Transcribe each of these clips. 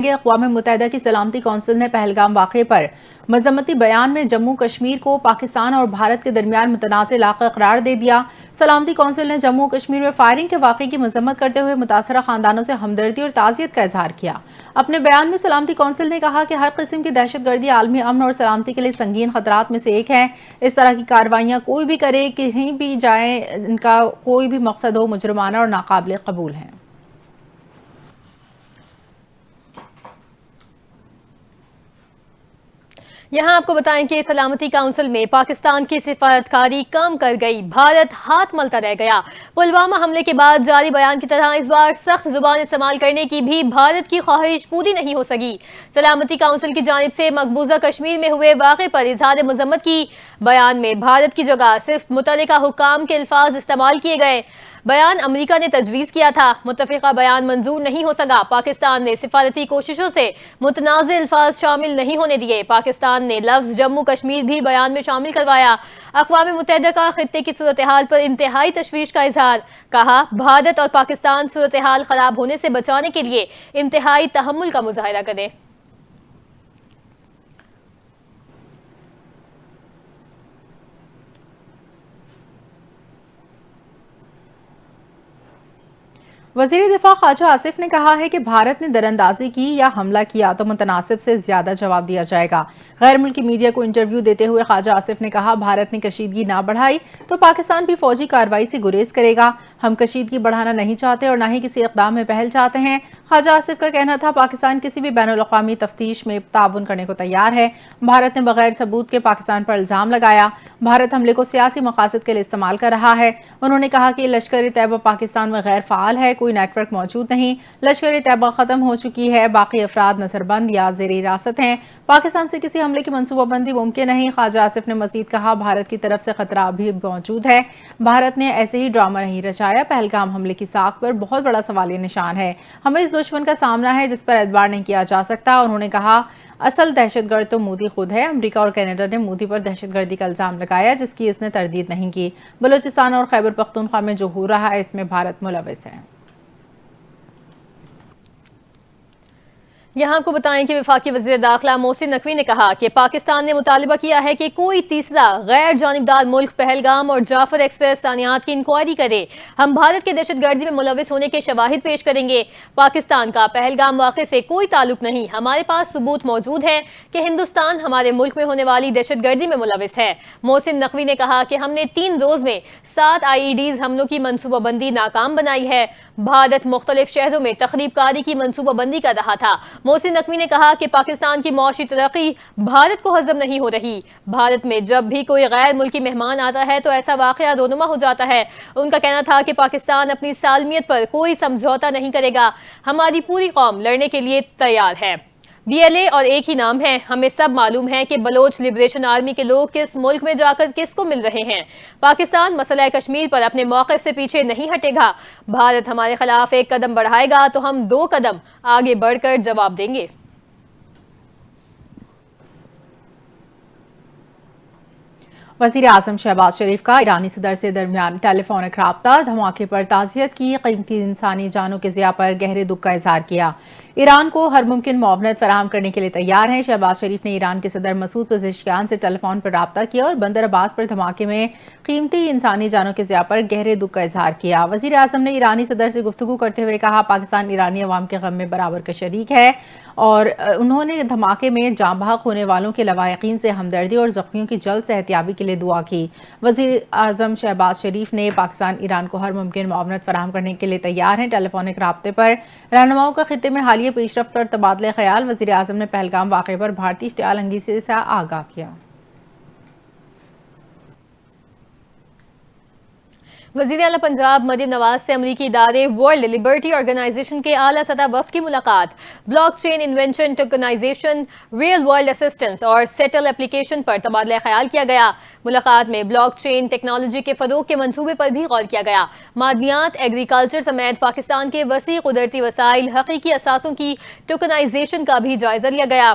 اقوام متحدہ کی سلامتی کونسل نے پہلگام واقعے پر مذمتی بیان میں جموں کشمیر کو پاکستان اور بھارت کے درمیان متنازع علاقہ قرار دے دیا۔ سلامتی کونسل نے جموں کشمیر میں فائرنگ کے واقعے کی مذمت کرتے ہوئے متاثرہ خاندانوں سے ہمدردی اور تعزیت کا اظہار کیا۔ اپنے بیان میں سلامتی کونسل نے کہا کہ ہر قسم کی دہشت گردی عالمی امن اور سلامتی کے لیے سنگین خطرات میں سے ایک ہے۔ اس طرح کی کارروائیاں کوئی بھی کرے، کہیں بھی جائیں، ان کا کوئی بھی مقصد ہو، مجرمانہ اور ناقابل قبول ہے۔ یہاں آپ کو بتائیں کہ سلامتی کونسل میں پاکستان کی سفارتکاری کم کر گئی، بھارت ہاتھ ملتا رہ گیا۔ پلوامہ حملے کے بعد جاری بیان کی طرح اس بار سخت زبان استعمال کرنے کی بھی بھارت کی خواہش پوری نہیں ہو سکی۔ سلامتی کونسل کی جانب سے مقبوضہ کشمیر میں ہوئے واقعے پر اظہار مذمت کی بیان میں بھارت کی جگہ صرف متعلقہ حکام کے الفاظ استعمال کیے گئے۔ بیان امریکہ نے تجویز کیا تھا، متفقہ بیان منظور نہیں ہو سکا۔ پاکستان نے سفارتی کوششوں سے متنازع الفاظ شامل نہیں ہونے دیے۔ پاکستان نے لفظ جموں کشمیر بھی بیان میں شامل کروایا۔ اقوام متحدہ کا خطے کی صورتحال پر انتہائی تشویش کا اظہار، کہا بھارت اور پاکستان صورتحال خراب ہونے سے بچانے کے لیے انتہائی تحمل کا مظاہرہ کریں۔ وزیر دفاع خواجہ آصف نے کہا ہے کہ بھارت نے دراندازی کی یا حملہ کیا تو متناسب سے زیادہ جواب دیا جائے گا۔ غیر ملکی میڈیا کو انٹرویو دیتے ہوئے خواجہ آصف نے کہا بھارت نے کشیدگی نہ بڑھائی تو پاکستان بھی فوجی کارروائی سے گریز کرے گا۔ ہم کشیدگی بڑھانا نہیں چاہتے اور نہ ہی کسی اقدام میں پہل چاہتے ہیں۔ خواجہ آصف کا کہنا تھا پاکستان کسی بھی بین الاقوامی تفتیش میں تعاون کرنے کو تیار ہے۔ بھارت نے بغیر ثبوت کے پاکستان پر الزام لگایا۔ بھارت حملے کو سیاسی مقاصد کے لیے استعمال کر رہا ہے۔ انہوں نے کہا کہ لشکر طیبہ پاکستان میں غیر فعال ہے، کوئی نیٹ ورک موجود نہیں، لشکر طیبہ ختم ہو چکی ہے، باقی افراد نظر بند یا زیر حراست ہیں، پاکستان سے کسی حملے کی منصوبہ بندی ممکن نہیں۔ خواجہ آصف نے مزید کہا بھارت کی طرف سے خطرہ ابھی موجود ہے، بھارت نے ایسے ہی ڈرامہ نہیں رچایا۔ پہلگام حملے کی ساکھ پر بہت بڑا سوالیہ نشان ہے، ہمیں اس دشمن کا سامنا ہے جس پر اعتبار نہیں کیا جا سکتا۔ انہوں نے کہا اصل دہشت گرد تو مودی خود ہے۔ امریکہ اور کینیڈا نے مودی پر دہشت گردی کا الزام لگایا جس کی اس نے تردید نہیں کی۔ بلوچستان اور خیبر پختونخوا میں جو ہو رہا ہے اس میں بھارت ملوث ہے۔ یہاں کو بتائیں کہ وفاقی وزیر داخلہ محسن نقوی نے کہا کہ پاکستان نے مطالبہ کیا ہے کہ کوئی تیسرا غیر جانبدار ملک پہلگام اور جعفر ایکسپریس سانحات کی انکوائری کرے۔ ہم بھارت کے دہشت گردی میں ملوث ہونے کے شواہد پیش کریں گے۔ پاکستان کا پہلگام واقعے سے کوئی تعلق نہیں، ہمارے پاس ثبوت موجود ہے کہ ہندوستان ہمارے ملک میں ہونے والی دہشت گردی میں ملوث ہے۔ محسن نقوی نے کہا کہ ہم نے 3 روز میں 7 IEDs حملوں کی منصوبہ بندی ناکام بنائی ہے۔ بھارت مختلف شہروں میں تخریب کاری کی منصوبہ بندی کر رہا تھا۔ محسن نقوی نے کہا کہ پاکستان کی معاشی ترقی بھارت کو ہضم نہیں ہو رہی۔ بھارت میں جب بھی کوئی غیر ملکی مہمان آتا ہے تو ایسا واقعہ رونما ہو جاتا ہے۔ ان کا کہنا تھا کہ پاکستان اپنی سالمیت پر کوئی سمجھوتہ نہیں کرے گا، ہماری پوری قوم لڑنے کے لیے تیار ہے۔ BLA اور ایک ہی نام ہے، ہمیں سب معلوم ہے کہ بلوچ لبریشن آرمی کے لوگ کس ملک میں جا کر کس کو مل رہے ہیں۔ پاکستان مسئلہ کشمیر پر اپنے موقف سے پیچھے نہیں ہٹے گا۔ بھارت ہمارے خلاف 1 قدم بڑھائے گا تو ہم 2 قدم آگے بڑھ کر جواب دیں گے۔ وزیر اعظم شہباز شریف کا ایرانی صدر سے درمیان ٹیلی فونک رابطہ، دھماکے پر تعزیت کی، قیمتی انسانی جانوں کے ضیاع پر گہرے دکھ کا اظہار کیا۔ ایران کو ہر ممکن معاونت فراہم کرنے کے لیے تیار ہیں۔ شہباز شریف نے ایران کے صدر مسعود پزشکیان سے ٹیلی فون پر رابطہ کیا اور بندر عباس پر دھماکے میں قیمتی انسانی جانوں کے ضیاع پر گہرے دکھ کا اظہار کیا۔ وزیر اعظم نے ایرانی صدر سے گفتگو کرتے ہوئے کہا پاکستان ایرانی عوام کے غم میں برابر کا شریک ہے اور انہوں نے دھماکے میں جاں بحق ہونے والوں کے لواحقین سے ہمدردی اور زخمیوں کی جلد صحتیابی کے لیے دعا کی۔ وزیر اعظم شہباز شریف نے پاکستان ایران کو ہر ممکن معاونت فراہم کرنے کے لیے تیار ہیں۔ ٹیلی فونک رابطے پر رہنماؤں کا خطے میں حالیہ پیش رفت اور تبادلہ خیال۔ وزیر اعظم نے پہلگام واقعے پر بھارتی اشتعال انگیزی سے آگاہ کیا۔ وزیر اعلیٰ پنجاب مریم نواز سے امریکی ادارے ورلڈ لبرٹی آرگنائزیشن کے اعلیٰ سطح وفد کی ملاقات۔ Blockchain invention, tokenization, real world assistance اور سیٹل اپلیکیشن پر تبادلہ خیال کیا گیا۔ ملاقات میں بلاک چین ٹیکنالوجی کے فروغ کے منصوبے پر بھی غور کیا گیا۔ معدنیات، ایگریکلچر سمیت پاکستان کے وسیع قدرتی وسائل، حقیقی اثاثوں کی ٹوکنائزیشن کا بھی جائزہ لیا گیا۔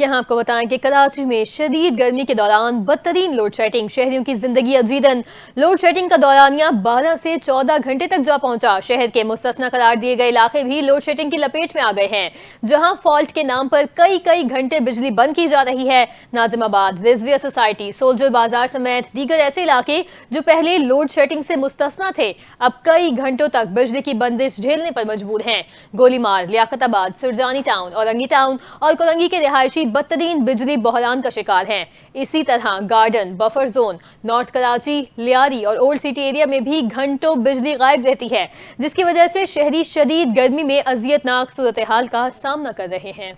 یہاں آپ کو بتائیں کہ کراچی میں شدید گرمی کے دوران بدترین لوڈ شیڈنگ، شہریوں کی زندگی عجیدن۔ لوڈ شیڈنگ کا دورانیہ 12 سے 14 گھنٹے تک جا پہنچا۔ شہر کے مستثنی قرار دیے گئے علاقے بھی لوڈ شیڈنگ کی لپیٹ میں آ گئے ہیں، جہاں فالٹ کے نام پر کئی گھنٹے بجلی بند کی جا رہی ہے۔ ناظم آباد، رضویہ سوسائٹی، سولجر بازار سمیت دیگر ایسے علاقے جو پہلے لوڈ شیڈنگ سے مستثنی تھے، اب کئی گھنٹوں تک بجلی کی بندش جھیلنے پر مجبور ہیں۔ گولی مار، لیاقت آباد، سرجانی ٹاؤن، اورنگی ٹاؤن اور کولنگی کے رہائشی بدترین بجلی بحران کا شکار ہیں۔ اسی طرح garden, buffer zone, north Karachi, Lyari اور اولڈ سٹی ایریا میں بھی گھنٹوں بجلی غائب رہتی ہے، جس کی وجہ سے شہری شدید گرمی میں اذیت ناک صورتحال کا سامنا کر رہے ہیں۔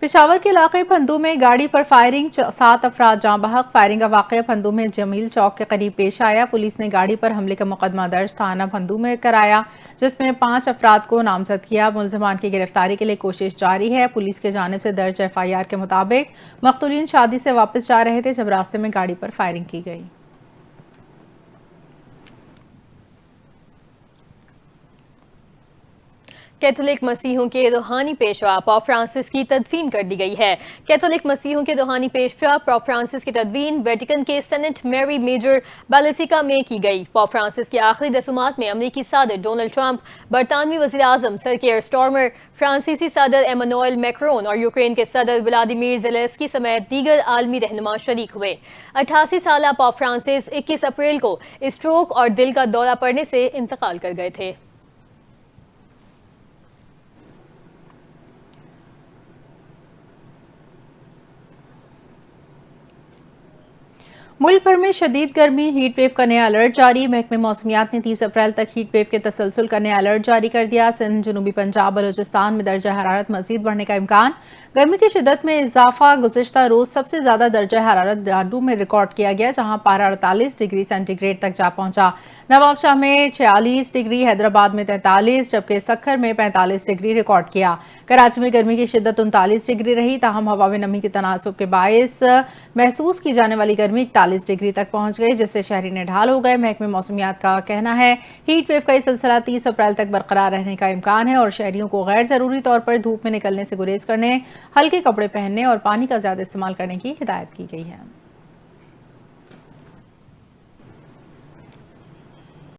پشاور کے علاقے پھندو میں گاڑی پر فائرنگ، 7 افراد جاں بحق۔ فائرنگ کا واقعہ پھندو میں جمیل چوک کے قریب پیش آیا۔ پولیس نے گاڑی پر حملے کا مقدمہ درج تھانہ پھندو میں کرایا، جس میں 5 افراد کو نامزد کیا۔ ملزمان کی گرفتاری کے لیے کوشش جاری ہے۔ پولیس کی جانب سے درج FIR کے مطابق مقتولین شادی سے واپس جا رہے تھے جب راستے میں گاڑی پر فائرنگ کی گئی۔ کیتھولک مسیحوں کے روحانی پیشوا پوپ فرانسس کی تدفین کر دی گئی ہے۔ کیتھولک مسیحوں کے روحانی پیشوا پوپ فرانسس کی تدفین ویٹیکن کے سینٹ میری میجر بیلیسیکا میں کی گئی۔ پوپ فرانسس کی آخری رسومات میں امریکی صدر ڈونلڈ ٹرمپ، برطانوی وزیر اعظم سر کیئر سٹارمر، فرانسیسی صدر ایمانوئل میکرون اور یوکرین کے صدر ولادیمیر زیلنسکی سمیت دیگر عالمی رہنما شریک ہوئے۔ 88 سالہ پوپ فرانسس 21 اپریل کو اسٹروک اور دل کا دورہ پڑنے سے انتقال کر گئے تھے۔ ملک بھر میں شدید گرمی، ہیٹ ویو کا نیا الرٹ جاری۔ محکمہ موسمیات نے 30 اپریل تک ہیٹ ویو کے تسلسل کا نیا الرٹ جاری کر دیا۔ سندھ، جنوبی پنجاب، بلوچستان میں درجہ حرارت مزید بڑھنے کا امکان۔ گرمی کی شدت میں اضافہ، گزشتہ روز سب سے زیادہ درجہ حرارت ڈاڈو میں ریکارڈ کیا گیا، جہاں پارہ 48 ڈگری سینٹی گریڈ تک جا پہنچا۔ نواب شاہ میں 46 ڈگری، حیدرآباد میں 43 جبکہ سکھر میں 45 ڈگری ریکارڈ کیا۔ کراچی میں گرمی کی شدت 39 ڈگری رہی، تاہم ہوا میں نمی کے تناسب کے باعث محسوس کی جانے والی گرمی 41 ڈگری تک پہنچ گئی، جس سے شہری نڈھال ہو گئے۔ محکمہ موسمیات کا کہنا ہے ہیٹ ویو کا یہ سلسلہ 30 اپریل تک برقرار رہنے کا امکان ہے اور شہریوں کو غیر ضروری طور پر دھوپ میں نکلنے سے گریز کرنے، ہلکے کپڑے پہننے اور پانی کا زیادہ استعمال کرنے کی ہدایت کی گئی ہے۔